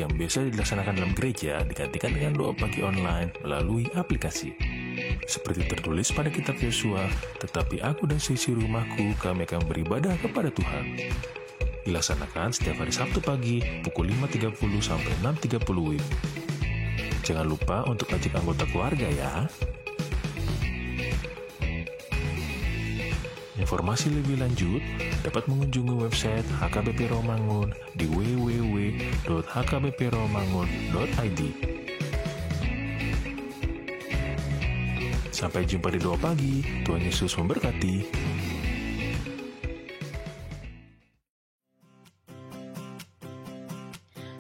yang biasa dilaksanakan dalam gereja digantikan dengan doa pagi online melalui aplikasi. Seperti tertulis pada kitab Yosua, tetapi aku dan seisi rumahku kami akan beribadah kepada Tuhan. Dilaksanakan setiap hari Sabtu pagi pukul 5.30 sampai 6.30 WIB. Jangan lupa untuk ajak anggota keluarga ya. Informasi lebih lanjut dapat mengunjungi website HKBP Rawamangun di www.hkbprawamangun.id. Sampai jumpa di doa pagi. Tuhan Yesus memberkati.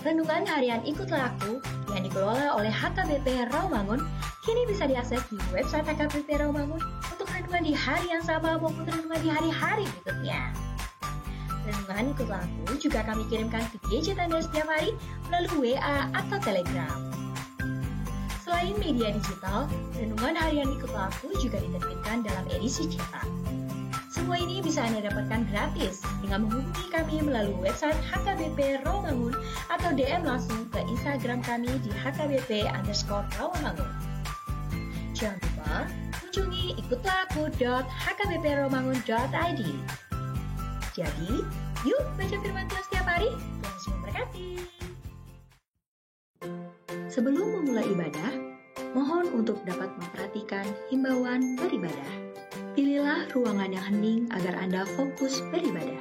Renungan harian Ikutlah Aku yang dikelola oleh HKBP Rawamangun kini bisa diakses di website HKBP Rawamangun untuk renungan di hari yang sama maupun renungan di hari-hari berikutnya. Renungan Ikutlah Aku juga kami kirimkan ke gadget Anda setiap hari melalui WA atau Telegram. Selain media digital, renungan harian Ikutlah Aku juga diterbitkan dalam edisi cetak. Semua ini bisa Anda dapatkan gratis dengan menghubungi kami melalui website HKBP Rawamangun atau DM langsung ke Instagram kami di HKBP_Rawamangun. Jangan lupa kunjungi ikutlahku.hkbprawamangun.id. Jadi, yuk baca firman Tuhan setiap hari. Tuhan Yesus memberkati. Sebelum memulai ibadah, mohon untuk dapat memperhatikan himbauan beribadah. Pilihlah ruangan yang hening agar Anda fokus beribadah.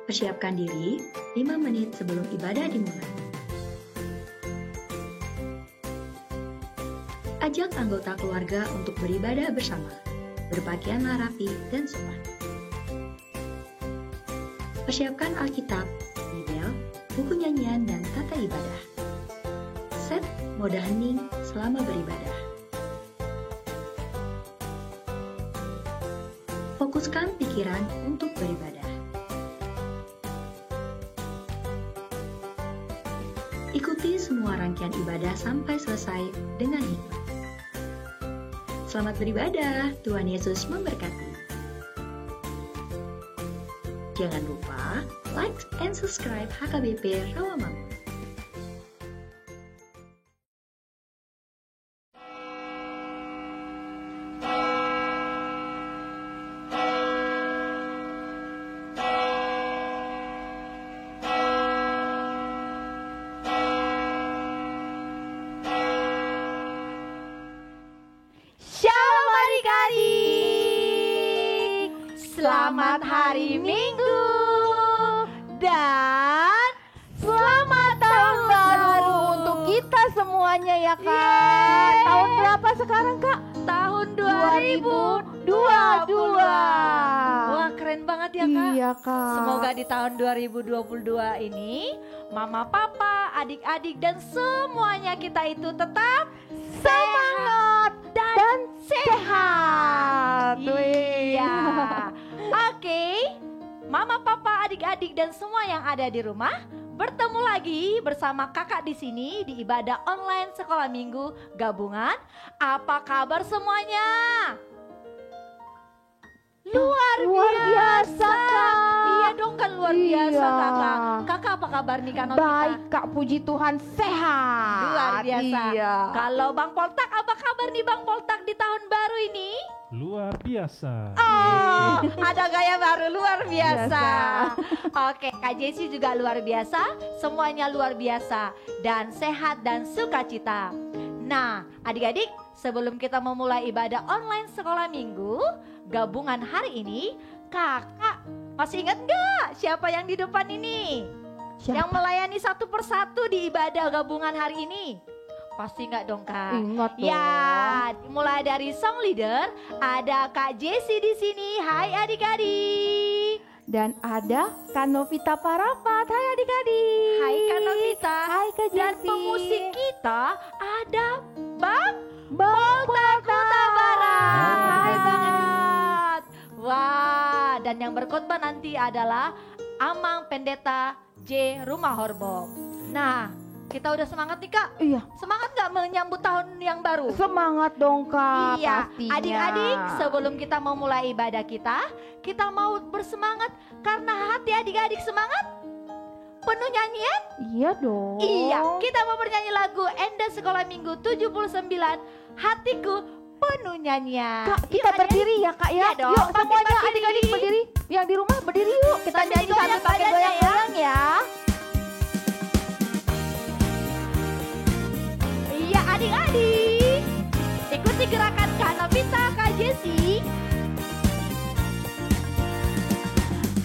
Persiapkan diri 5 menit sebelum ibadah dimulai. Ajak anggota keluarga untuk beribadah bersama, berpakaianlah rapi dan sopan. Persiapkan Alkitab, Bibel, buku nyanyian, dan tata ibadah. Set mode hening selama beribadah. Fokuskan pikiran untuk beribadah. Ikuti semua rangkaian ibadah sampai selesai dengan hikmat. Selamat beribadah, Tuhan Yesus memberkati. Jangan lupa like and subscribe HKBP Rawamangun. Selamat hari Minggu dan selamat tahun baru untuk kita semuanya ya Kak. Tahun berapa sekarang Kak? Tahun 2022. Wah, keren banget ya Kak. Iya Kak. Semoga di tahun 2022 ini Mama, Papa, adik-adik dan semuanya kita itu tetap semangat dan sehat. Iya. Oke, Mama, Papa, adik-adik dan semua yang ada di rumah, bertemu lagi bersama kakak di sini di ibadah online sekolah minggu gabungan. Apa kabar semuanya? Luar biasa. Iya dong kan luar biasa kakak. Kakak apa kabar nih Kak Novita? Baik Kak, puji Tuhan sehat. Luar biasa. Iya. Kalau Bang Poltak apa kabar nih Bang Poltak di tahun baru ini? Luar biasa. Oh, ada gaya baru luar biasa. Oke, Kak Jessi juga luar biasa. Semuanya luar biasa dan sehat dan sukacita. Nah, adik-adik, sebelum kita memulai ibadah online sekolah minggu gabungan hari ini, kakak masih ingat nggak siapa yang di depan ini? Siapa? Yang melayani satu persatu di ibadah gabungan hari ini? Pasti nggak dong Kak? Ingat dong. Ya, mulai dari song leader ada Kak Jessi di sini. Hai adik-adik. Dan ada Kak Novita Parapat. Hai adik-adik. Hai Kak Novita. Hai Kak Dan Jessi. pemusik kita ada Bang Poltak Kota Barat. Hai banget. Wah, dan yang berkhotbah nanti adalah Amang Pendeta J. Rumah Horbok. Nah, kita udah semangat nih Kak. Iya. Semangat gak menyambut tahun yang baru? Semangat dong Kak. Iya, pastinya. adik-adik sebelum kita memulai ibadah kita mau bersemangat karena hati adik-adik semangat. penuh nyanyian? Iya dong. Iya, kita mau bernyanyi lagu Enda Sekolah Minggu 79, Hatiku Penuh Nyanyian. Kak, kita berdiri ya Kak ya. Iya dong, Yuk makin semuanya berdiri. adik-adik berdiri. Yang di rumah berdiri yuk. Kita Sambil nyanyi sambil goyang pakai badannya goyang-goyang ya. Iya adik-adik, ikuti gerakan Kak Novita, Kak Jessi.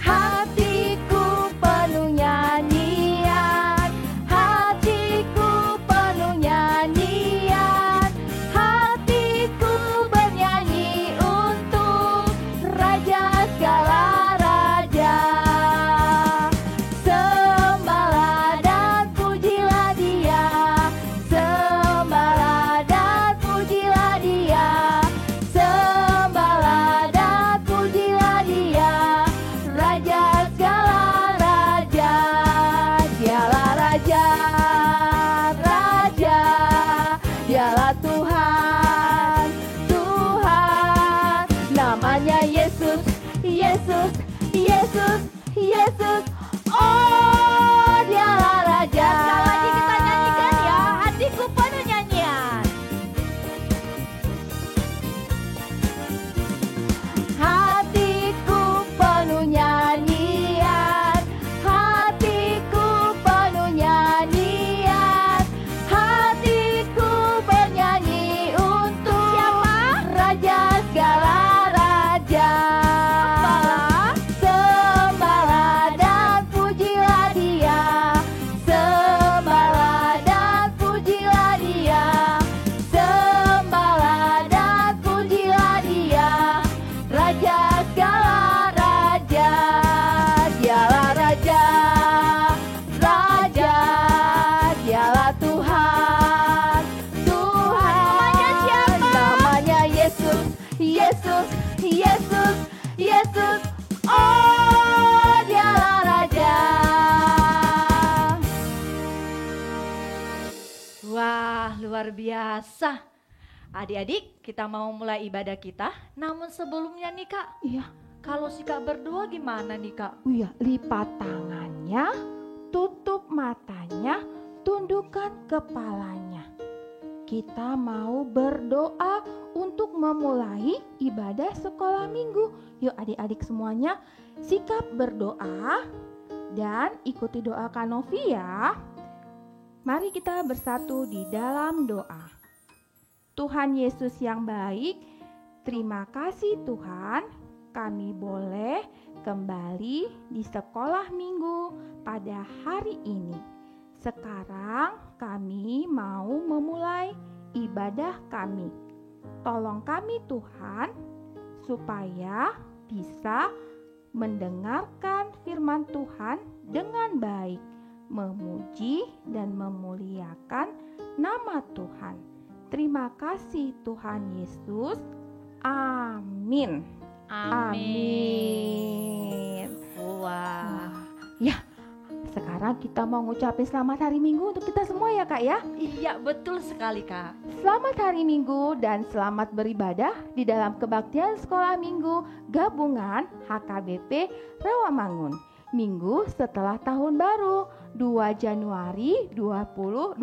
Hatiku penuh nyanyian, hatiku penuh nyanyian, hatiku bernyanyi untuk Raja segala raja. Sembahlah dan pujilah Dia, sembahlah dan pujilah Dia, sembahlah dan pujilah Dia. Raja segala raja, Dialah Raja, Raja, Dialah Tuhan, Tuhan. Namanya Yesus, Yesus, Yesus, Yesus. Oh, Dialah Raja. Sekali lagi kita nyanyikan ya, hatiku penuh nyanyian. Hatiku penuh nyanyian, hatiku penuh nyanyian, hatiku bernyanyi untuk siapa? Raja segala raja. Sembahlah dan pujilah Dia, sembahlah dan pujilah Dia, sembahlah dan pujilah Dia. Raja segala raja, Dialah Raja, Raja, Dialah Tuhan, Tuhan. Namanya siapa? Namanya Yesus, Yesus, Yesus, Yesus. Oh, Dialah Raja. Wah, luar biasa. Adik-adik, kita mau mulai ibadah kita. Namun sebelumnya nih Kak, Iya, kalau si Kak berdoa gimana nih Kak? iya, lipat tangannya, tutup matanya, tundukkan kepalanya. Kita mau berdoa untuk memulai ibadah sekolah minggu. Yuk adik-adik semuanya sikap berdoa dan ikuti doa Kak Novi ya. Mari kita bersatu di dalam doa. Tuhan Yesus yang baik, terima kasih Tuhan, kami boleh kembali di sekolah minggu pada hari ini. Sekarang kami mau memulai ibadah kami. Tolong kami Tuhan, supaya bisa mendengarkan firman Tuhan dengan baik, memuji dan memuliakan nama Tuhan. Terima kasih Tuhan Yesus. Amin. Amin. Wah. Ya, sekarang kita mau ngucapin selamat hari Minggu untuk kita semua ya Kak ya. Iya betul sekali Kak. Selamat hari Minggu dan selamat beribadah di dalam kebaktian sekolah minggu gabungan HKBP Rawamangun. Minggu setelah tahun baru 2 Januari 2022.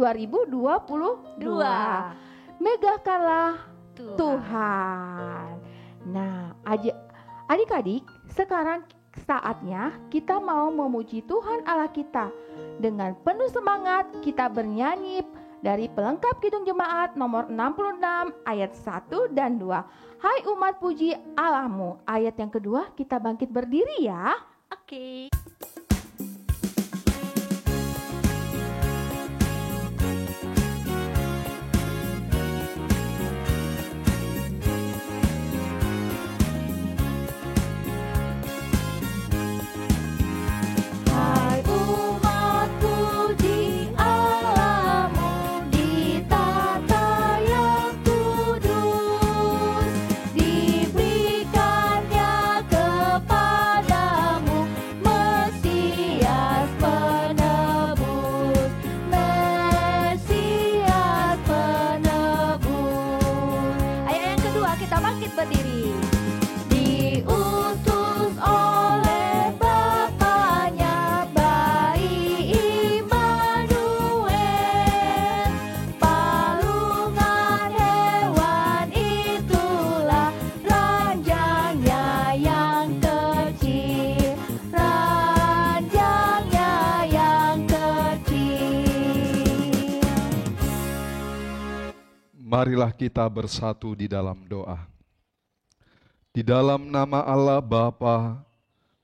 Megahkanlah Tuhan. Nah, adik-adik, sekarang saatnya kita mau memuji Tuhan Allah kita. Dengan penuh semangat kita bernyanyi dari pelengkap Kidung Jemaat nomor 66 ayat 1 dan 2. Hai umat puji Allahmu. Ayat yang kedua kita bangkit berdiri ya. Oke. Hai umat puji Allahmu, ditata yang kudus, diberikannya kepadamu Marilah kita bersatu di dalam doa. Di dalam nama Allah Bapa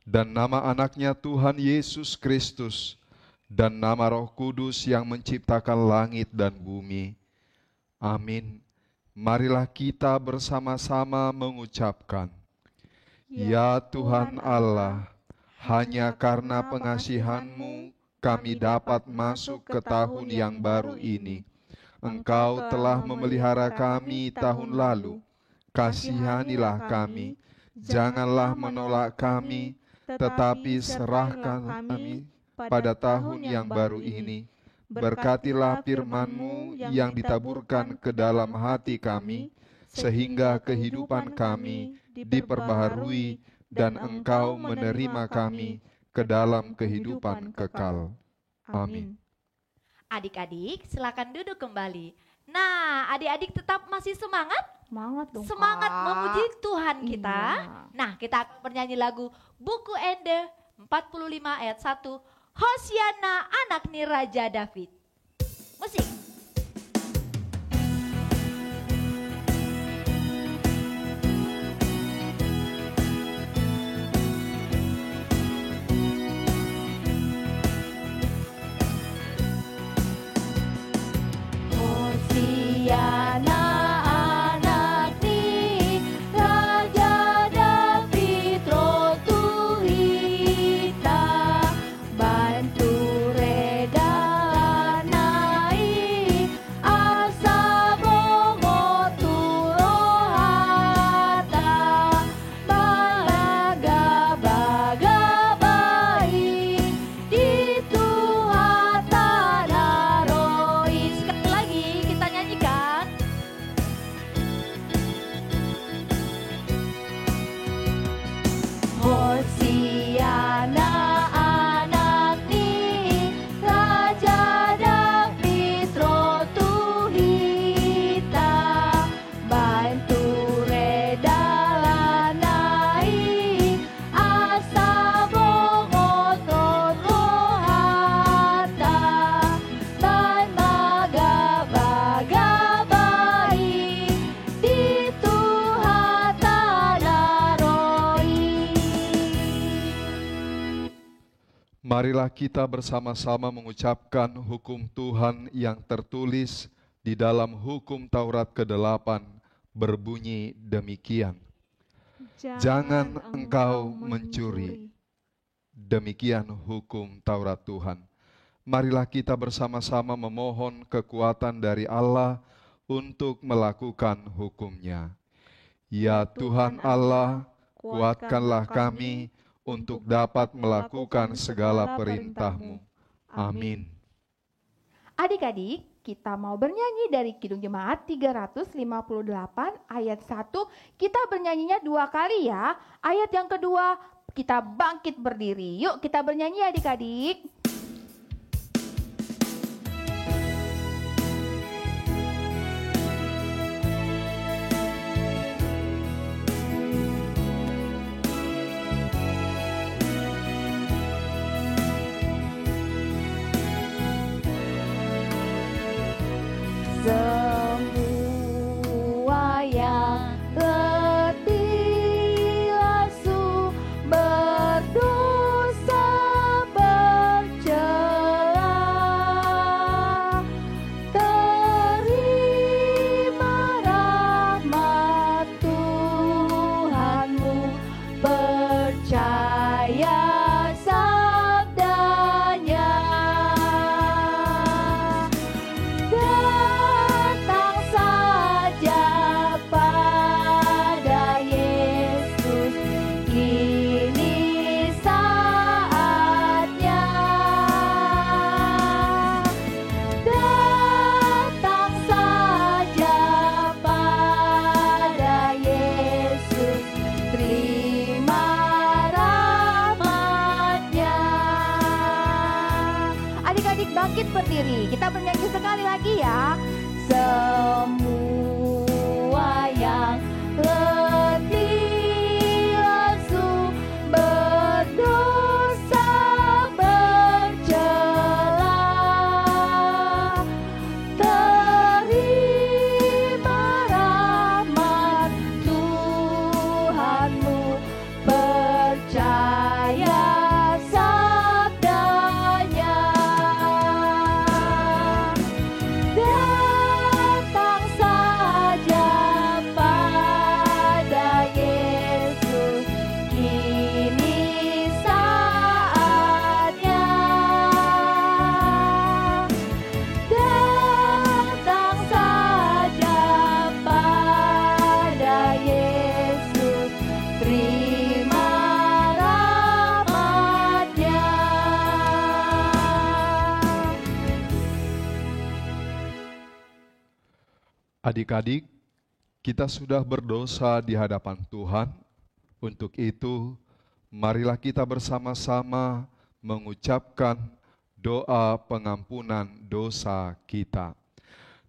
dan nama anaknya Tuhan Yesus Kristus dan nama Roh Kudus yang menciptakan langit dan bumi. Amin. Marilah kita bersama-sama mengucapkan, Ya Tuhan Allah, hanya karena pengasihan-Mu kami dapat masuk ke tahun yang baru ini. Engkau telah memelihara kami tahun lalu. Kasihanilah kami, janganlah menolak kami, tetapi serahkan kami pada tahun yang baru ini. Berkatilah firman-Mu yang ditaburkan ke dalam hati kami, sehingga kehidupan kami diperbaharui dan Engkau menerima kami ke dalam kehidupan kekal. Amin. Adik-adik, silakan duduk kembali. Nah, adik-adik tetap masih semangat? Semangat dong, Semangat Kak. memuji Tuhan kita. Iya. Nah, kita akan bernyanyi lagu Buku Ende 45 ayat 1. Hosiana anak ni Raja David. Musik. Hosiana anak ni Raja David rotu hita bantu reda nai asa bongo turohata baga-baga baik di Tuhata naroi. Sekali lagi kita nyanyikan. Hosiana anak ni Raja David rotu hita bantu reda lanai asa bongo rohata ban baga-baga baik di Tuhata naroi. Marilah kita bersama-sama mengucapkan hukum Tuhan yang tertulis di dalam hukum Taurat ke-8 berbunyi demikian. Jangan engkau mencuri. Demikian hukum Taurat Tuhan. Marilah kita bersama-sama memohon kekuatan dari Allah untuk melakukan hukum-Nya. Ya Tuhan Allah, kuatkanlah kami untuk dapat melakukan segala perintah-Mu. Amin. Adik-adik, kita mau bernyanyi dari Kidung Jemaat 358 ayat 1. Kita bernyanyinya 2 kali ya. Ayat yang kedua kita bangkit berdiri. Yuk kita bernyanyi adik-adik. Semua yang letih lesu berdosa bercela, terima rahmat Tuhanmu, percaya sabdanya. Datang saja pada Yesus, kini saatnya. Datang saja pada Yesus, terima rahmat-Nya. Adik-adik bangkit berdiri, kita bernyanyi sekali lagi ya. Semua yang letih lesu berdosa bercela, terima Adik-adik, kita sudah berdosa di hadapan Tuhan. Untuk itu, marilah kita bersama-sama mengucapkan doa pengampunan dosa kita.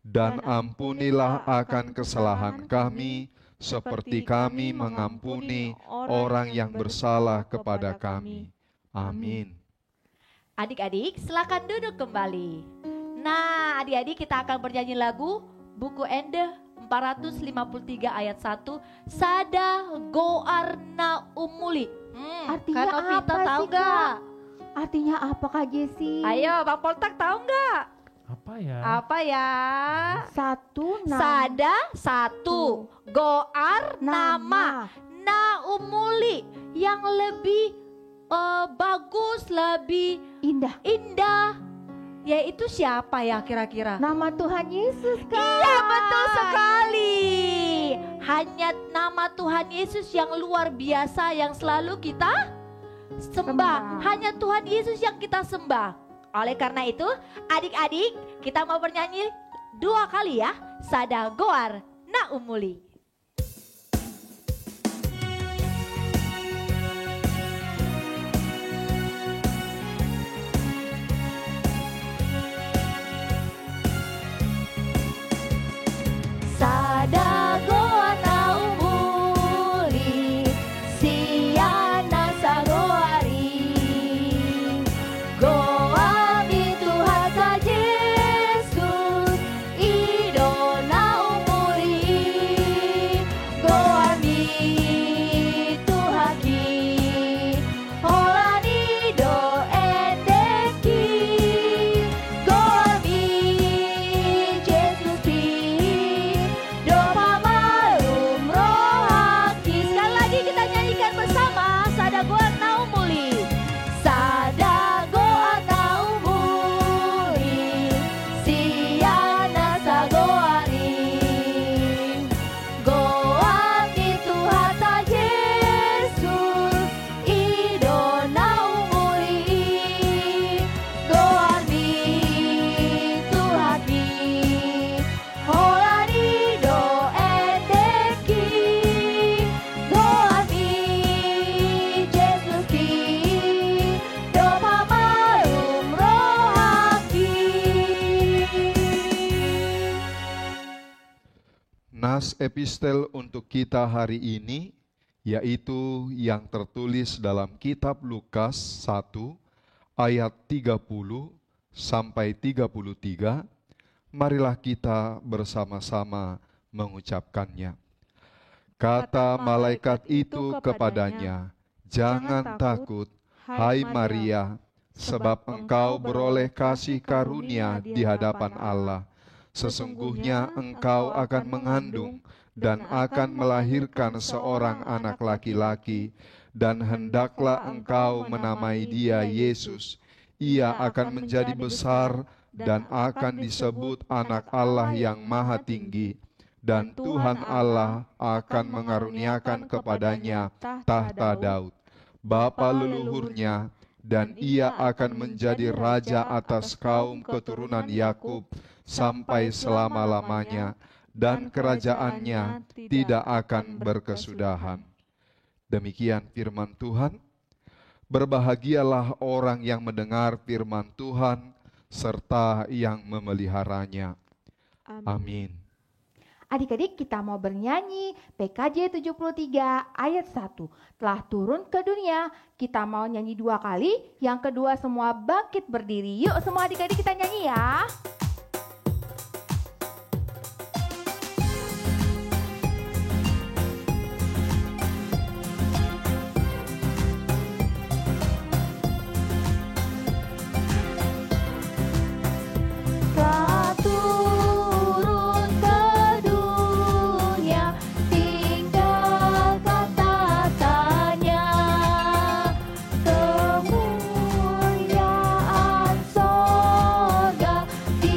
Dan ampunilah akan kesalahan kami, seperti kami mengampuni orang yang bersalah kepada kami. Amin. Adik-adik, silakan duduk kembali. Nah, adik-adik, kita akan bernyanyi lagu Buku Ende 453 ayat 1, Sada Goar Na Umuli. Artinya Kak Novita apa tahu sih, nggak? Kak? Artinya apa, Kak Jesi? Ayo, Bang Poltak tahu nggak? Apa ya? Apa ya? Satu nama. Sada satu, Goar nama, Na Umuli yang lebih bagus, lebih indah. Yaitu siapa ya kira-kira? Nama Tuhan Yesus, Kak. Iya, betul sekali. Hanya nama Tuhan Yesus yang luar biasa yang selalu kita sembah. Hanya Tuhan Yesus yang kita sembah. Oleh karena itu, adik-adik, kita mau bernyanyi 2 kali ya. Sada Goar Na Umuli. Sada Goar Na Umuli, Siana Sagoari, Goar mi Tuhan sa Yesus, Ido Na Umuli, Goar mi Tuhan ki, Holani do endeki, Goar mi Yesus ki. Sekali lagi kita nyanyikan bersama Sada Goar Na Umuli. Sada Goar Na Umuli, Siana Sagoari, Goar mi Tuhan sa Yesus, Ido Na Umuli, Goar mi Tuhan ki, Holani do endeki, Goar mi Yesus ki, do pamarum rohaki. Nas epistel untuk kita hari ini yaitu yang tertulis dalam kitab Lukas 1 ayat 30 sampai 33. Marilah kita bersama-sama mengucapkannya. Kata malaikat itu kepadanya, "Jangan takut, hai Maria, sebab engkau beroleh kasih karunia di hadapan Allah. Sesungguhnya engkau akan mengandung dan akan melahirkan seorang anak laki-laki, dan hendaklah engkau menamai dia Yesus. Ia akan menjadi besar dan akan disebut Anak Allah yang Maha Tinggi, dan Tuhan Allah akan mengaruniakan kepadanya tahta Daud, bapa leluhurnya, dan ia akan menjadi raja atas kaum keturunan Yakub sampai selama-lamanya, dan kerajaannya tidak akan berkesudahan." Demikian firman Tuhan. Berbahagialah orang yang mendengar firman Tuhan serta yang memeliharanya. Amin. Adik-adik, kita mau bernyanyi PKJ 73 ayat 1. Telah turun ke dunia, kita mau nyanyi 2 kali. Yang kedua semua bangkit berdiri. Yuk semua adik-adik kita nyanyi ya. Telah turun ke dunia, tinggal kata-katanya, kemuliaan sorga di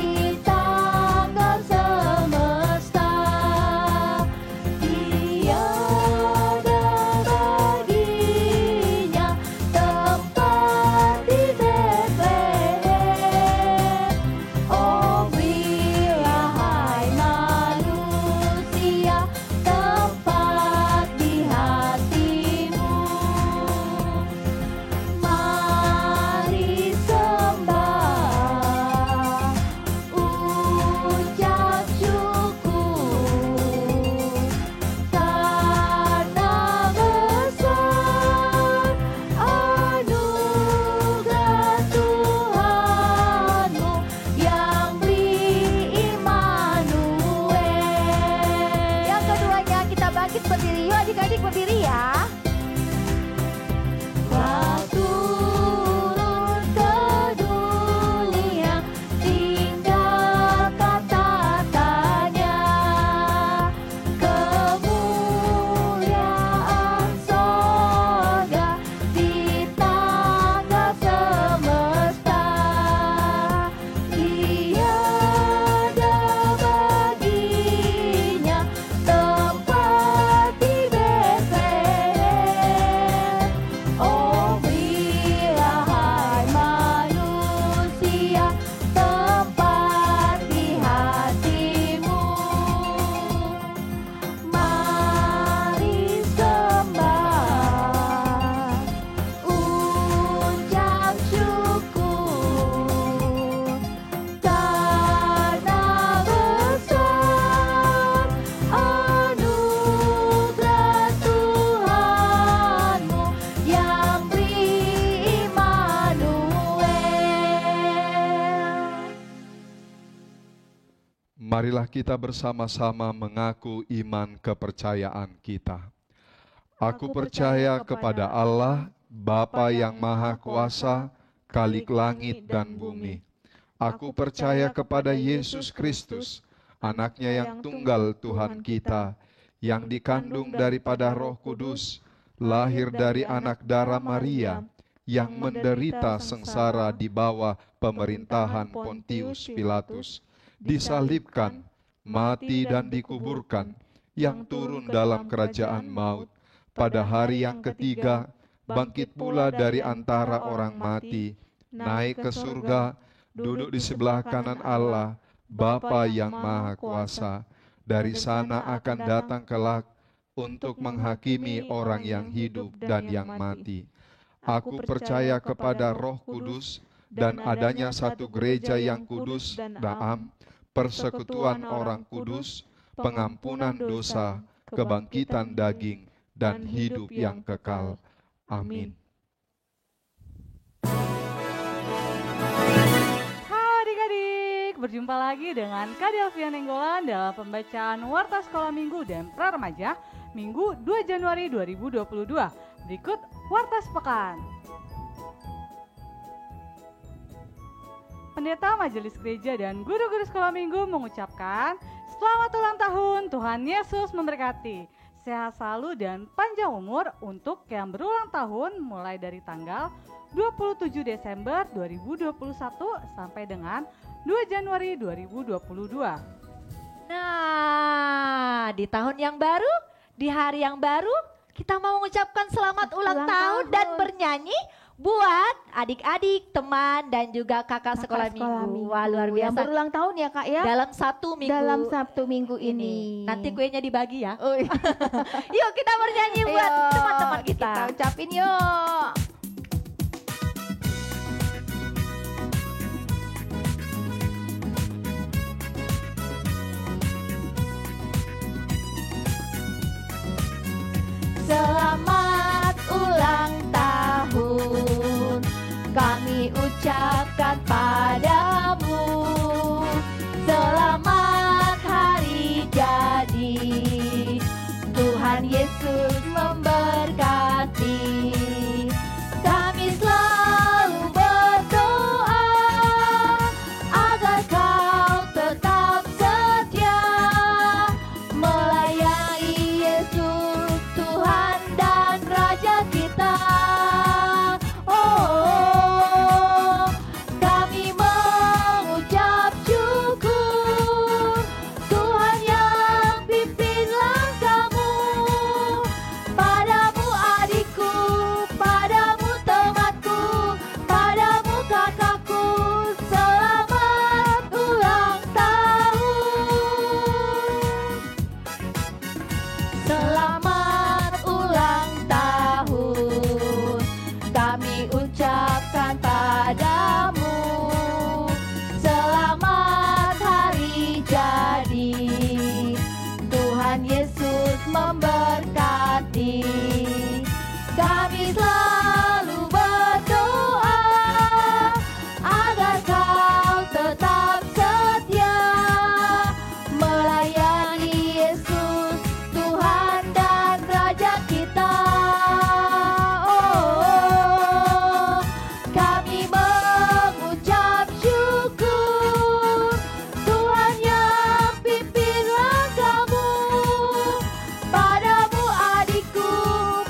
Marilah kita bersama-sama mengaku iman kepercayaan kita. Aku percaya kepada Allah, Bapa yang Maha Kuasa, Khalik langit dan bumi. Aku percaya kepada Yesus Kristus, Anaknya yang tunggal Tuhan kita, yang dikandung daripada Roh Kudus, lahir dari anak darah Maria, yang menderita sengsara di bawah pemerintahan Pontius Pilatus, disalibkan, mati dan dikuburkan, yang turun dalam kerajaan maut, pada hari yang ketiga, bangkit pula dari antara orang mati, naik ke surga, duduk di sebelah kanan Allah, Bapa yang Maha Kuasa. Dari sana akan datang kelak untuk menghakimi orang yang hidup dan yang mati. Aku percaya kepada Roh Kudus dan adanya satu gereja yang kudus dan am, persekutuan orang kudus, pengampunan dosa, kebangkitan daging, dan hidup yang kekal. Amin. Halo adik-adik, berjumpa lagi dengan Kak Delvian Nenggolan dalam pembacaan Warta Sekolah Minggu dan Pra-Remaja Minggu 2 Januari 2022. Berikut Warta Sepekan. Pendeta Majelis Gereja dan guru-guru sekolah minggu mengucapkan selamat ulang tahun, Tuhan Yesus memberkati. Sehat selalu dan panjang umur untuk yang berulang tahun mulai dari tanggal 27 Desember 2021 sampai dengan 2 Januari 2022. Nah, di tahun yang baru, di hari yang baru, kita mau mengucapkan selamat ulang tahun dan bernyanyi buat adik-adik, teman, dan juga kakak sekolah minggu. Wah, luar biasa. Yang berulang tahun ya Kak ya. Dalam satu minggu ini. Nanti kuenya dibagi ya. Oh, iya. Yuk kita bernyanyi buat teman-teman kita. Kita ucapin yuk. Selamat ulang tahun, kami ucapkan padamu. Selamat hari jadi, Tuhan Yesus memberkati. Kami selalu berdoa agar kau tetap setia melayani Yesus Tuhan dan Raja kita. Oh, kami mengucap syukur, Tuhan yang pimpin langkahmu. Padamu adikku, padamu temanku, padamu kakakku, selamat ulang tahun. Selamat ulang tahun, kami ucapkan padamu. Selamat hari jadi, Tuhan Yesus memberkati. Kami selalu berdoa agar kau tetap setia melayani Yesus Tuhan dan Raja kita. Oh, kami mengucap syukur, Tuhan yang pimpin langkahmu. Padamu adikku,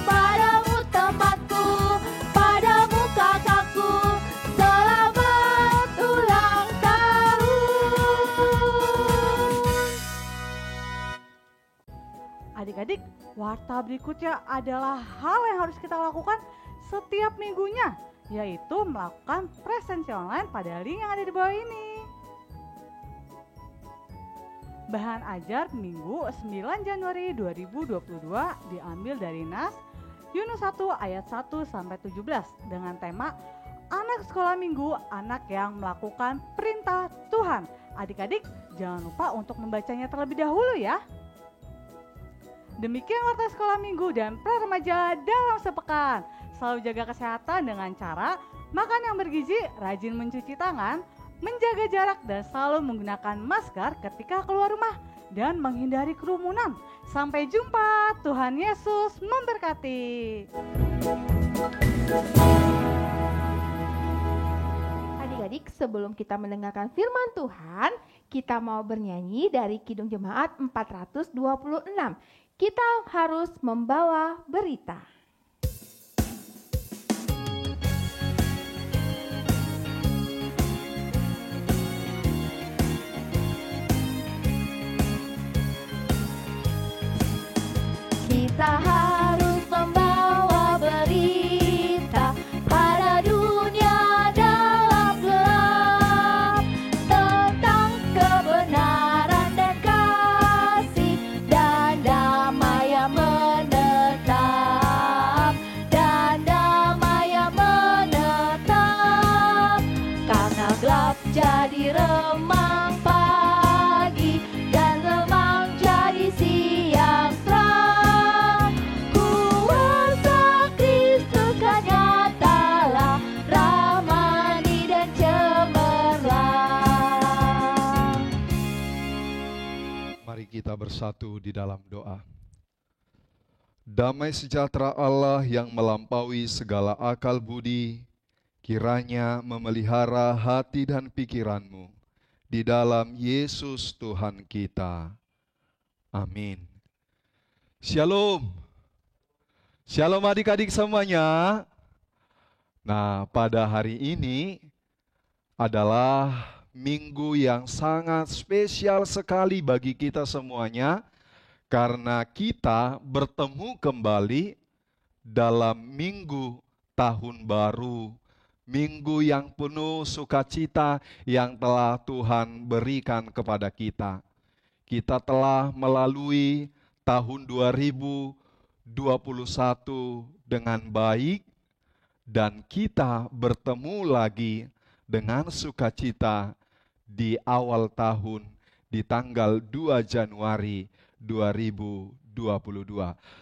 padamu temanku, padamu kakakku, selamat ulang tahun. Adik-adik, warta berikutnya adalah hal yang harus kita lakukan setiap minggunya, yaitu melakukan presensi online pada link yang ada di bawah ini. Bahan ajar Minggu 9 Januari 2022 diambil dari Nas Yunus 1 ayat 1 sampai 17 dengan tema Anak Sekolah Minggu, anak yang melakukan perintah Tuhan. Adik-adik, jangan lupa untuk membacanya terlebih dahulu ya. Demikian Warta Sekolah Minggu dan Pra-Remaja dalam sepekan. Selalu jaga kesehatan dengan cara makan yang bergizi, rajin mencuci tangan, menjaga jarak dan selalu menggunakan masker ketika keluar rumah, dan menghindari kerumunan. Sampai jumpa, Tuhan Yesus memberkati. Adik-adik, sebelum kita mendengarkan firman Tuhan, kita mau bernyanyi dari Kidung Jemaat 426. Kita harus membawa berita. Kita harus membawa berita pada dunia dalam gelap, tentang kebenaran dan kasih dan damai yang menetap, karena gelap jadi remang pagi dan remang jadi siang terang. Kita bersatu di dalam doa. Damai sejahtera Allah yang melampaui segala akal budi, kiranya memelihara hati dan pikiranmu di dalam Yesus Tuhan kita. Amin. Shalom. Shalom adik-adik semuanya. Nah, pada hari ini adalah minggu yang sangat spesial sekali bagi kita semuanya, karena kita bertemu kembali dalam minggu tahun baru, minggu yang penuh sukacita yang telah Tuhan berikan kepada kita. Kita telah melalui tahun 2021 dengan baik, dan kita bertemu lagi dengan sukacita di awal tahun di tanggal 2 Januari 2022.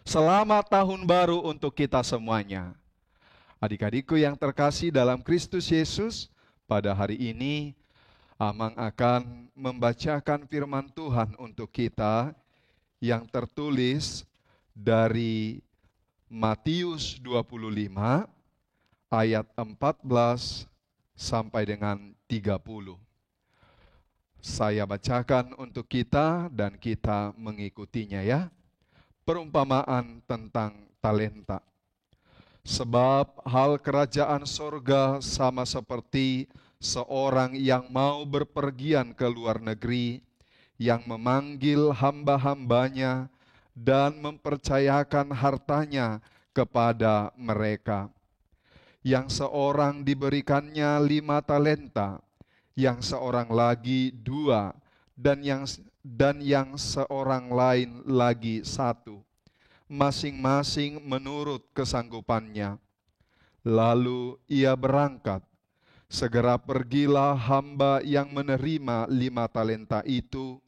Selamat tahun baru untuk kita semuanya. Adik-adikku yang terkasih dalam Kristus Yesus, pada hari ini Amang akan membacakan firman Tuhan untuk kita yang tertulis dari Matius 25 ayat 14 sampai dengan 30. Saya bacakan untuk kita dan kita mengikutinya ya. Perumpamaan tentang talenta. Sebab hal kerajaan sorga sama seperti seorang yang mau berpergian ke luar negeri, yang memanggil hamba-hambanya dan mempercayakan hartanya kepada mereka. Yang seorang diberikannya 5 talenta, yang seorang lagi 2, dan yang seorang lain lagi 1, masing-masing menurut kesanggupannya. Lalu ia berangkat. Segera pergilah hamba yang menerima 5 talenta itu.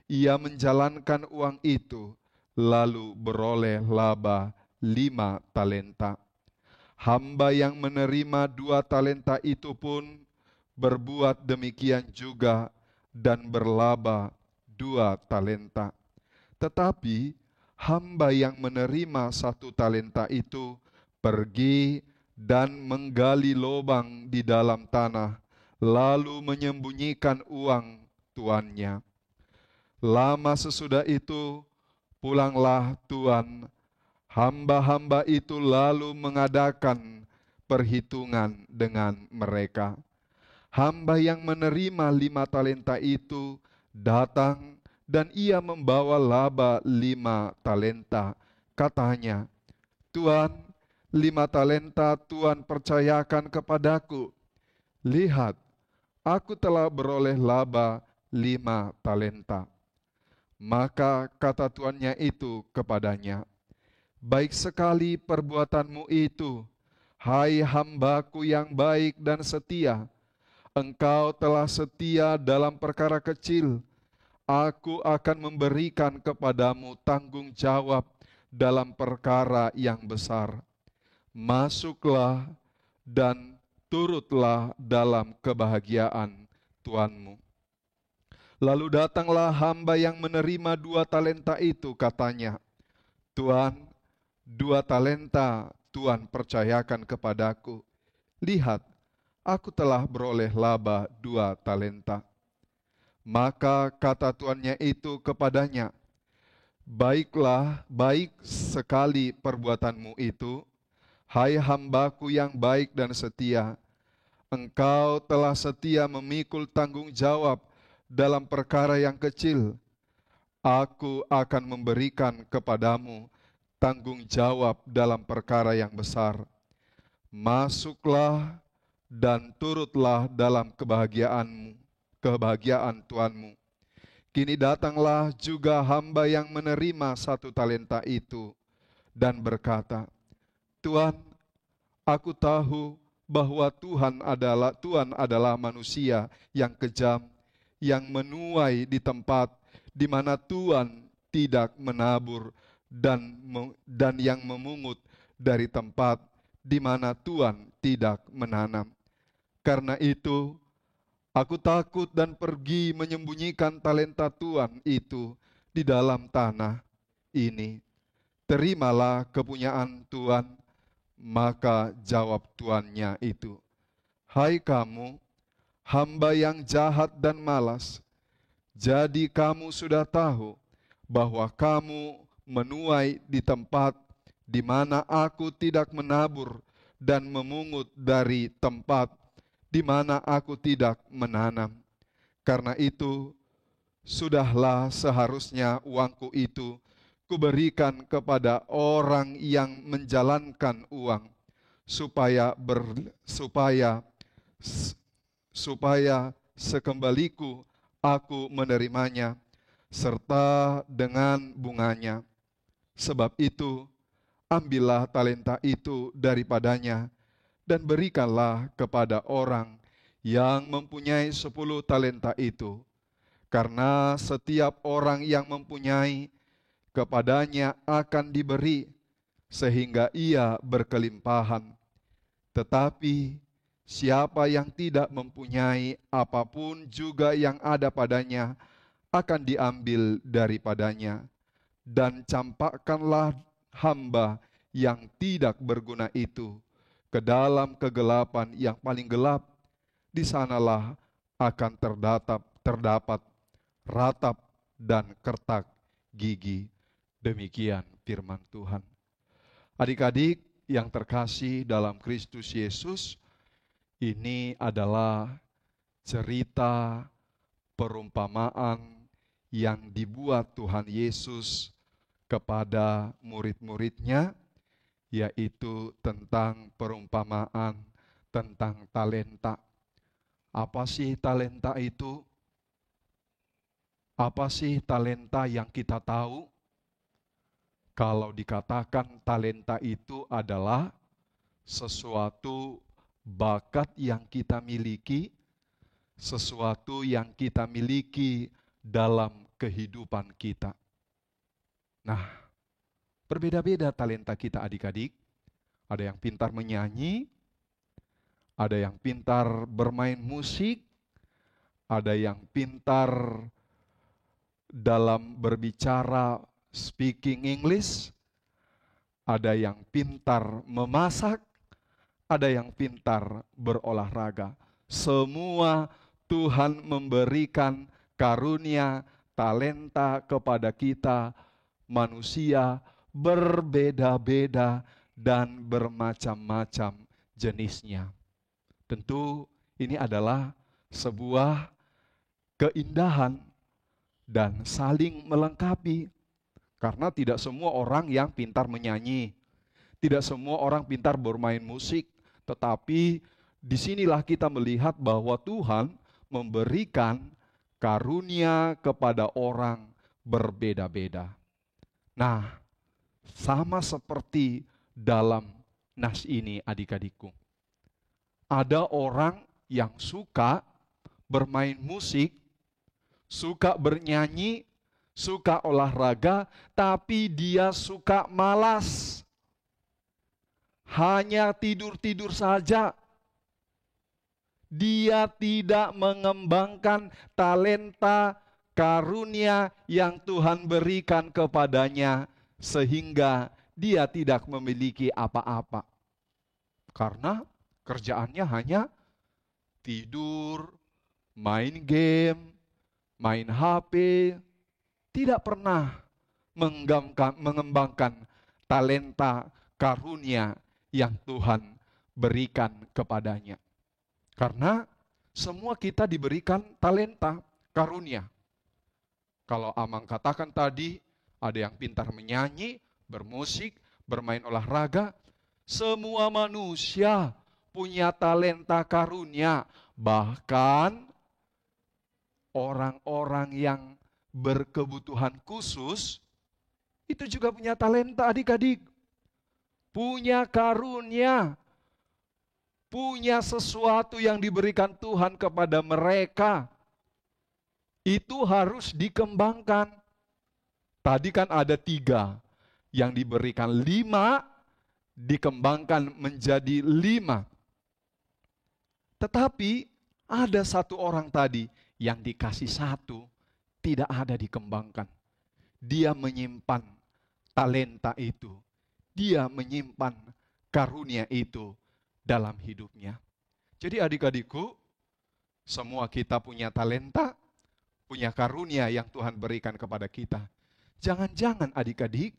Ia menjalankan uang itu, lalu beroleh laba 5 talenta. Hamba yang menerima 2 talenta itu pun berbuat demikian juga dan berlaba 2 talenta. Tetapi hamba yang menerima 1 talenta itu pergi dan menggali lubang di dalam tanah, lalu menyembunyikan uang tuannya. Lama sesudah itu pulanglah tuan hamba-hamba itu, lalu mengadakan perhitungan dengan mereka. Hamba yang menerima 5 talenta itu datang dan ia membawa laba 5 talenta. Katanya, Tuan, 5 talenta Tuan percayakan kepadaku. Lihat, aku telah beroleh laba 5 talenta. Maka kata tuannya itu kepadanya, baik sekali perbuatanmu itu, hai hambaku yang baik dan setia. Engkau telah setia dalam perkara kecil, aku akan memberikan kepadamu tanggung jawab dalam perkara yang besar. Masuklah dan turutlah dalam kebahagiaan tuanmu. Lalu datanglah hamba yang menerima 2 talenta itu, katanya, Tuan, 2 talenta Tuan percayakan kepadaku. Lihat, aku telah beroleh laba 2 talenta. Maka kata tuannya itu kepadanya, baiklah, baik sekali perbuatanmu itu, hai hambaku yang baik dan setia. Engkau telah setia memikul tanggung jawab dalam perkara yang kecil. Aku akan memberikan kepadamu tanggung jawab dalam perkara yang besar. Masuklah dan turutlah dalam kebahagiaan Tuanmu. Kini datanglah juga hamba yang menerima 1 talenta itu dan berkata, Tuan, aku tahu bahwa Tuan adalah manusia yang kejam, yang menuai di tempat di mana Tuan tidak menabur dan yang memungut dari tempat di mana Tuan tidak menanam. Karena itu, aku takut dan pergi menyembunyikan talenta Tuan itu di dalam tanah ini. Terimalah kepunyaan Tuan. Maka jawab tuannya itu, hai kamu, hamba yang jahat dan malas, jadi kamu sudah tahu bahwa kamu menuai di tempat di mana aku tidak menabur dan memungut dari tempat di mana aku tidak menanam. Karena itu, sudahlah seharusnya uangku itu kuberikan kepada orang yang menjalankan uang, supaya sekembaliku aku menerimanya, serta dengan bunganya. Sebab itu, ambillah talenta itu daripadanya, dan berikanlah kepada orang yang mempunyai 10 talenta itu. Karena setiap orang yang mempunyai, kepadanya akan diberi, sehingga ia berkelimpahan. Tetapi siapa yang tidak mempunyai, apapun juga yang ada padanya akan diambil daripadanya. Dan campakkanlah hamba yang tidak berguna itu ke dalam kegelapan yang paling gelap. Di sanalah akan terdapat ratap dan kertak gigi. Demikian firman Tuhan. Adik-adik yang terkasih dalam Kristus Yesus, ini adalah cerita perumpamaan yang dibuat Tuhan Yesus kepada murid-muridnya, yaitu tentang perumpamaan tentang talenta. Apa sih talenta itu? Apa sih talenta yang kita tahu? Kalau dikatakan talenta itu adalah sesuatu bakat yang kita miliki, sesuatu yang kita miliki dalam kehidupan kita. Nah, berbeda-beda talenta kita adik-adik. Ada yang pintar menyanyi, ada yang pintar bermain musik, ada yang pintar dalam berbicara speaking English, ada yang pintar memasak, ada yang pintar berolahraga. Semua Tuhan memberikan karunia talenta kepada kita manusia berbeda-beda dan bermacam-macam jenisnya. Tentu ini adalah sebuah keindahan dan saling melengkapi. Karena tidak semua orang yang pintar menyanyi, tidak semua orang pintar bermain musik, tetapi disinilah kita melihat bahwa Tuhan memberikan karunia kepada orang berbeda-beda. Nah, sama seperti dalam nas ini adik-adikku. Ada orang yang suka bermain musik, suka bernyanyi, suka olahraga, tapi dia suka malas. Hanya tidur-tidur saja. dia tidak mengembangkan talenta karunia yang Tuhan berikan kepadanya, sehingga dia tidak memiliki apa-apa. Karena kerjaannya hanya tidur, main game, main HP, tidak pernah mengembangkan talenta karunia yang Tuhan berikan kepadanya. Karena semua kita diberikan talenta karunia. Kalau Amang katakan tadi, ada yang pintar menyanyi, bermusik, bermain olahraga. Semua manusia punya talenta karunia. Bahkan orang-orang yang berkebutuhan khusus, itu juga punya talenta adik-adik. Punya karunia. Punya sesuatu yang diberikan Tuhan kepada mereka. Itu harus dikembangkan. Tadi kan ada 3. Yang diberikan 5, dikembangkan menjadi 5. Tetapi ada 1 orang tadi yang dikasih 1, tidak ada dikembangkan. Dia menyimpan talenta itu. Dia menyimpan karunia itu dalam hidupnya. Jadi adik-adikku, semua kita punya talenta, punya karunia yang Tuhan berikan kepada kita. Jangan-jangan adik-adik,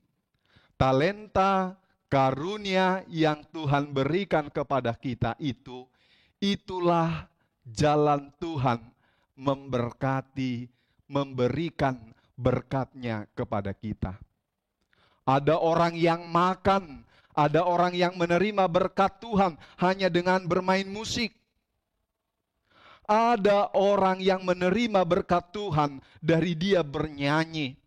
talenta karunia yang Tuhan berikan kepada kita itu, itulah jalan Tuhan memberkati, memberikan berkatnya kepada kita. Ada orang yang makan, ada orang yang menerima berkat Tuhan hanya dengan bermain musik. Ada orang yang menerima berkat Tuhan dari dia bernyanyi.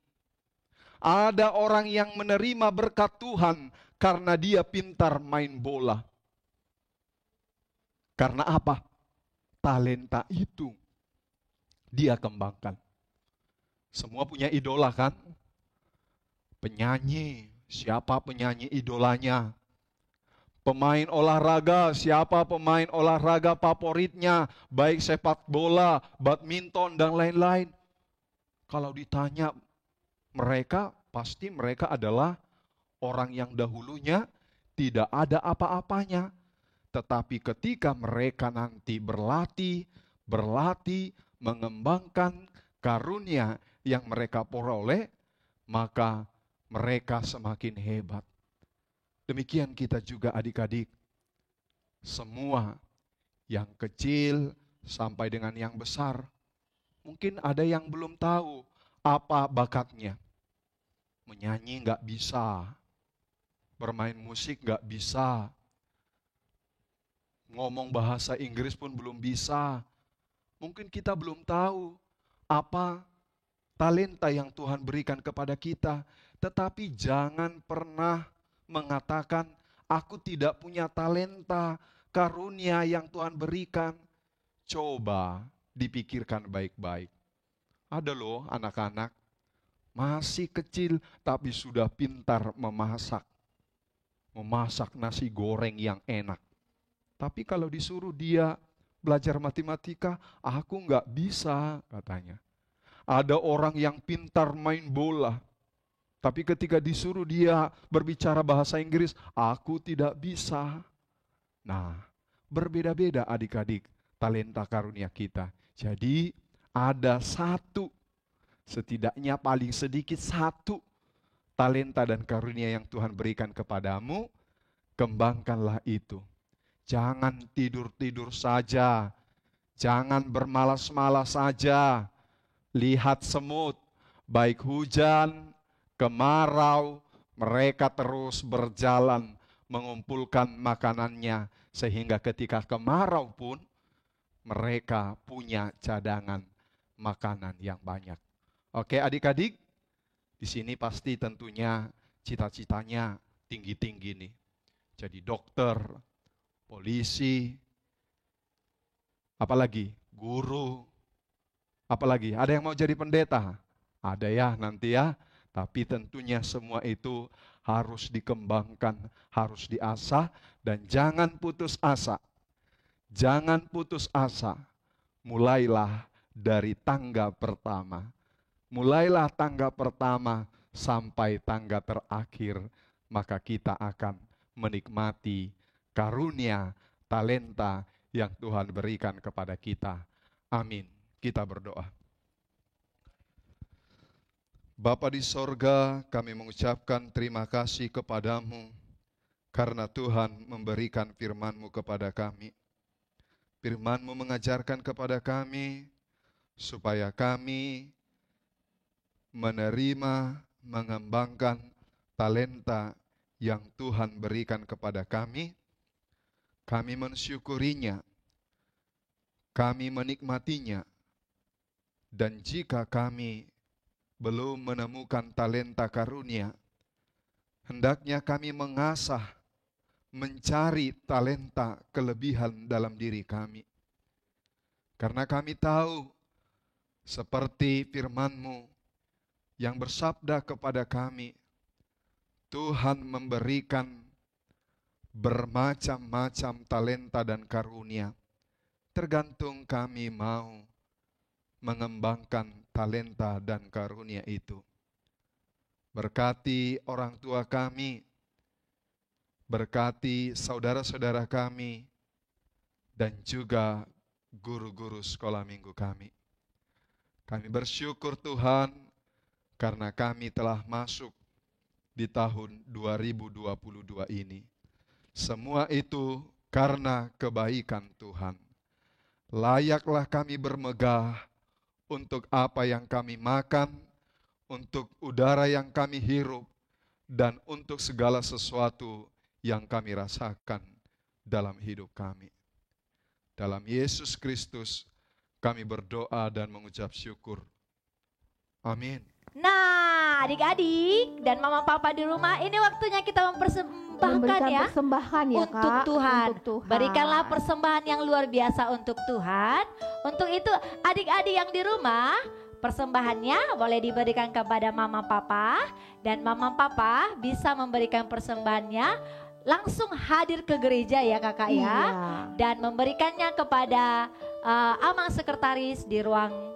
Ada orang yang menerima berkat Tuhan karena dia pintar main bola. Karena apa? Talenta itu dia kembangkan. Semua punya idola kan? Penyanyi, siapa penyanyi idolanya? Pemain olahraga, siapa pemain olahraga favoritnya? Baik sepak bola, badminton, dan lain-lain. Kalau ditanya mereka, pasti mereka adalah orang yang dahulunya tidak ada apa-apanya. Tetapi ketika mereka nanti berlatih, mengembangkan karunia yang mereka peroleh, maka mereka semakin hebat. Demikian kita juga adik-adik. Semua yang kecil sampai dengan yang besar. Mungkin ada yang belum tahu apa bakatnya. Menyanyi nggak bisa. Bermain musik nggak bisa. Ngomong bahasa Inggris pun belum bisa. Mungkin kita belum tahu apa talenta yang Tuhan berikan kepada kita. Tetapi jangan pernah mengatakan, aku tidak punya talenta, karunia yang Tuhan berikan. Coba dipikirkan baik-baik. Ada loh anak-anak, masih kecil tapi sudah pintar memasak. Memasak nasi goreng yang enak. Tapi kalau disuruh dia belajar matematika, aku nggak bisa katanya. Ada orang yang pintar main bola. Tapi ketika disuruh dia berbicara bahasa Inggris, aku tidak bisa. Nah, berbeda-beda adik-adik talenta karunia kita. Jadi ada 1, setidaknya paling sedikit 1 talenta dan karunia yang Tuhan berikan kepadamu, kembangkanlah itu. Jangan tidur-tidur saja, jangan bermalas-malas saja. Lihat semut, baik hujan, kemarau, mereka terus berjalan mengumpulkan makanannya. Sehingga ketika kemarau pun mereka punya cadangan makanan yang banyak. Oke adik-adik, di sini pasti tentunya cita-citanya tinggi-tinggi nih. Jadi dokter, polisi, apalagi guru, apalagi ada yang mau jadi pendeta? Ada ya nanti ya. Tapi tentunya semua itu harus dikembangkan, harus diasah, dan jangan putus asa. Jangan putus asa. Mulailah dari tangga pertama. Mulailah tangga pertama sampai tangga terakhir. Maka kita akan menikmati karunia, talenta yang Tuhan berikan kepada kita. Amin. Kita berdoa. Bapa di sorga, kami mengucapkan terima kasih kepadamu karena Tuhan memberikan firman-Mu kepada kami. Firman-Mu mengajarkan kepada kami supaya kami menerima, mengembangkan talenta yang Tuhan berikan kepada kami. Kami mensyukurinya, kami menikmatinya, dan jika kami belum menemukan talenta karunia, hendaknya kami mengasah, mencari talenta kelebihan dalam diri kami. Karena kami tahu, seperti firman-Mu yang bersabda kepada kami, Tuhan memberikan bermacam-macam talenta dan karunia. Tergantung kami mau mengembangkan talenta dan karunia itu. Berkati orang tua kami, berkati saudara-saudara kami, dan juga guru-guru sekolah minggu kami. Kami bersyukur Tuhan karena kami telah masuk di tahun 2022 ini. Semua itu karena kebaikan Tuhan. Layaklah kami bermegah untuk apa yang kami makan, untuk udara yang kami hirup, dan untuk segala sesuatu yang kami rasakan dalam hidup kami. Dalam Yesus Kristus kami berdoa dan mengucap syukur. Amin. Nah, adik-adik dan mama papa di rumah, ini waktunya kita mempersembahkan ya, persembahan ya untuk Kak, Tuhan. untuk Tuhan. Berikanlah persembahan yang luar biasa untuk Tuhan. Untuk itu adik-adik yang di rumah, persembahannya boleh diberikan kepada mama papa, dan mama papa bisa memberikan persembahannya langsung hadir ke gereja ya kakak ya, Iya. dan memberikannya kepada Amang Sekretaris di ruang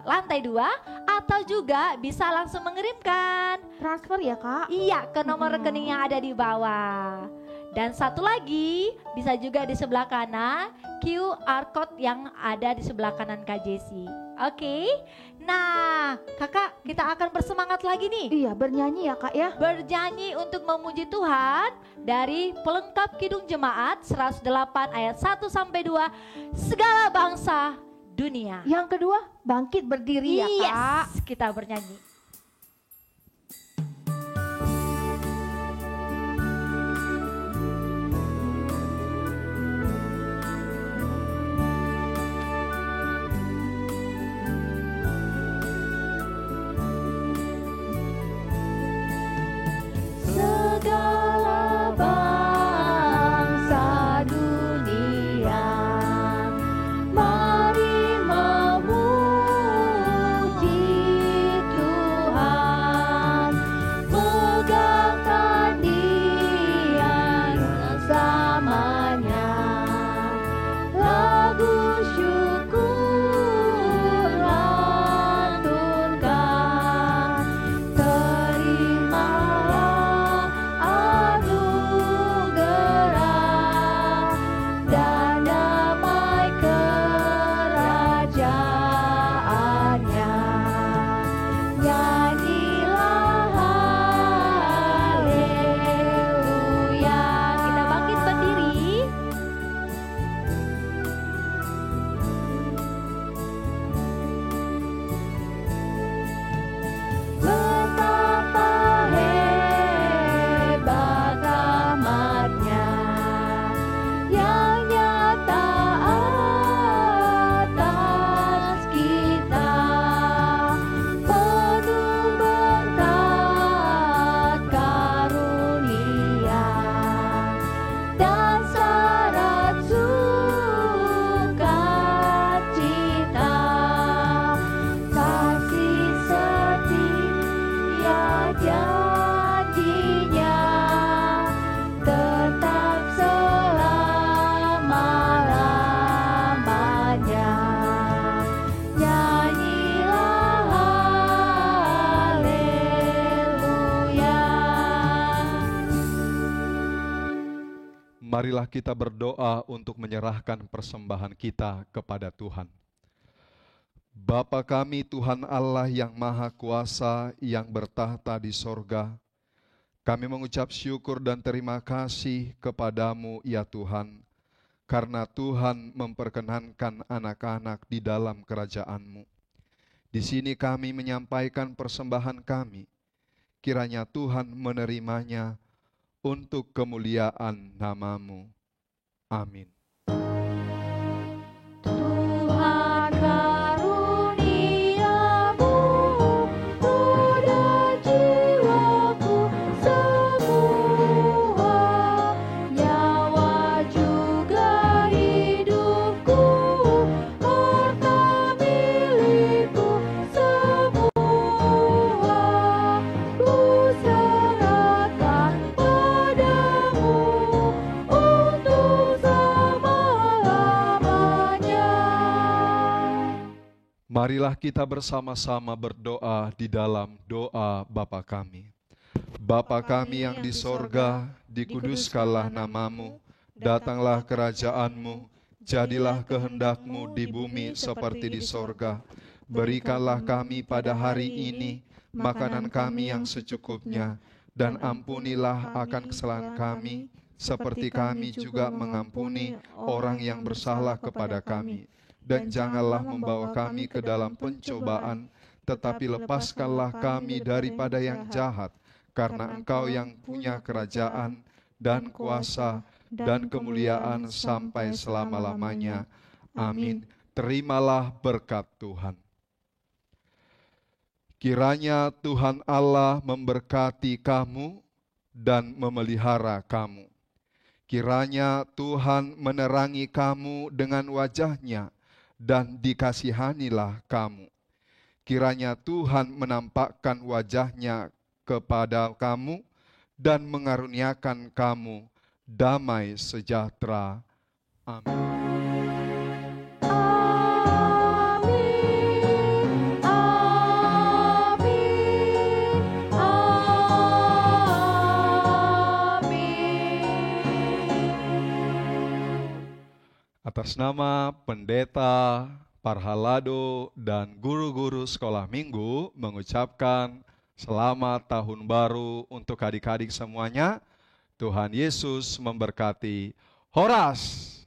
lantai 2, atau juga bisa langsung mengirimkan Transfer ya Kak? iya ke nomor rekening yang ada di bawah. Dan satu lagi bisa juga di sebelah kanan, QR code yang ada di sebelah kanan Kak Jessi. Oke, nah kakak kita akan bersemangat lagi nih. Iya, bernyanyi ya Kak ya. Bernyanyi untuk memuji Tuhan dari pelengkap Kidung Jemaat 108 ayat 1-2, segala bangsa dunia. Yang kedua, bangkit berdiri ya Kak. Yes, kita bernyanyi. Segala bangsa dunia, mari memuji Tuhan. Marilah kita berdoa untuk menyerahkan persembahan kita kepada Tuhan. Bapa kami Tuhan Allah yang Maha Kuasa yang bertahta di sorga, kami mengucap syukur dan terima kasih kepadamu ya Tuhan, karena Tuhan memperkenankan anak-anak di dalam kerajaan-Mu. Di sini kami menyampaikan persembahan kami, kiranya Tuhan menerimanya untuk kemuliaan nama-Mu. Amin. Tuhan karuniamu, roda jiwaku semua, nyawa juga hidupku, harta milikku semua, ku serahkan padamu untuk selama-lamanya. Marilah kita bersama-sama berdoa di dalam doa Bapa kami. Bapa kami yang di sorga, dikuduskanlah nama-Mu, datanglah kerajaan-Mu, jadilah kehendak-Mu di bumi seperti di sorga. Berikanlah kami pada hari ini makanan kami yang secukupnya, dan ampunilah akan kesalahan kami, seperti kami juga mengampuni orang yang bersalah kepada kami. Dan janganlah membawa kami ke dalam pencobaan, tetapi lepaskanlah kami daripada yang jahat, karena Engkau yang punya kerajaan dan kuasa dan kemuliaan sampai selama-lamanya. Amin. Terimalah berkat Tuhan. Kiranya Tuhan Allah memberkati kamu dan memelihara kamu. Kiranya Tuhan menerangi kamu dengan wajah-Nya dan dikasihanilah kamu. Kiranya Tuhan menampakkan wajah-Nya kepada kamu dan mengaruniakan kamu damai sejahtera. Amin. Amin, amin, amin. Atas nama pendeta, parhalado, dan guru-guru sekolah minggu mengucapkan selamat tahun baru untuk adik-adik semuanya. Tuhan Yesus memberkati. Horas!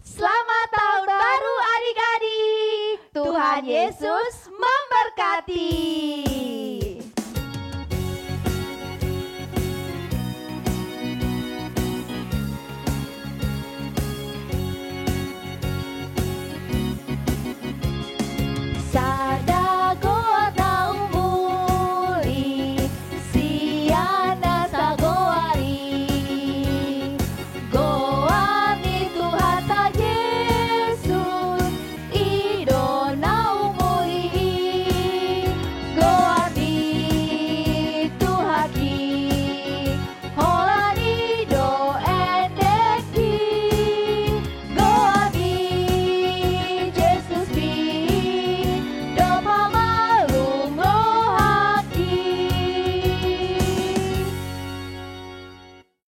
Selamat tahun baru adik-adik. Tuhan Yesus memberkati.